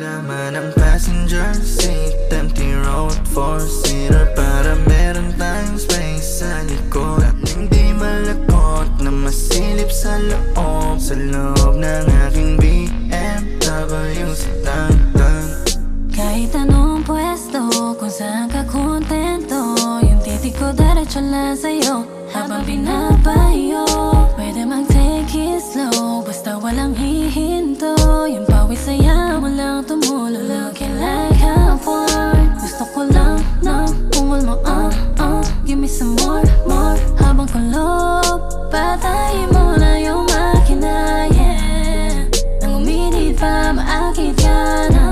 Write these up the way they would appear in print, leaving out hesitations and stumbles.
laman ng passenger seat, empty road, four-seater, para meron tayong space sa likod. At hindi malakot na masilip sa loob, sa loob ng aking BMW sa tantan. Kahit anong pwesto, kung saan ka kontento, yung titig ko diretso lang sa'yo habang binabayo. Pwede mag-take it slow, basta walang hihinto. Yung pawis saya mo lang tumulo, looking like a porn. Gusto ko lang ng ungol mo, give me some more, more. Habang kulob, patayin mo na yung makina, yeah. Nang uminit pa, maakit ka na.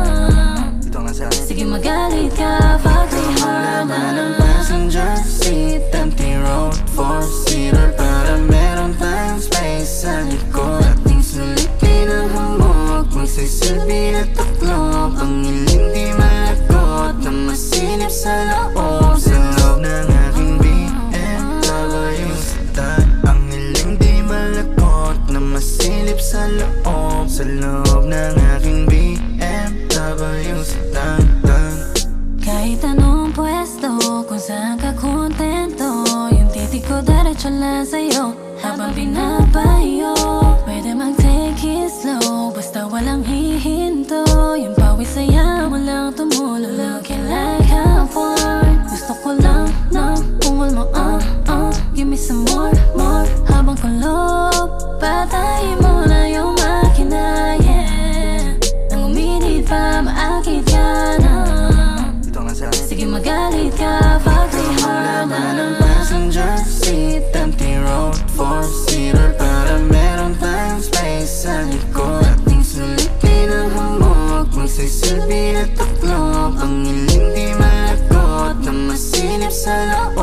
Sige magalit ka, fuck me hard na ng passenger seat, empty road, four-seater, para meron tayong space sa likod. Ating sulipin ang hamog, magsisilbi at taklop. Ang ilim di malakot na masilip sa loob, sa loob ng aking BMW sedan. Ang ilim di malakot na masilip sa loob, sa loob ng aking BMW sedan. Kahit anong pwesto, kung saan ka kontento, yung titig ko diretso lang sa'yo habang binabayo. Pwede mag-take it slow, basta walang hihinto. Yung pawis saya mo lang tumulo, looking like a porn. Gusto ko lang ng ungol mo, give me some more, more. Habang kulob, patayin mo na yung makina, yeah. Nang uminit pa, maakit ka na. Sige magalit ka, fuck me hard na ng passenger seat, empty road, four-seater, para meron tayong space sa likod. Ating sulipin ang hamog, magsisilbi at taklop. Ang ilim di malakot na masilip sa loob,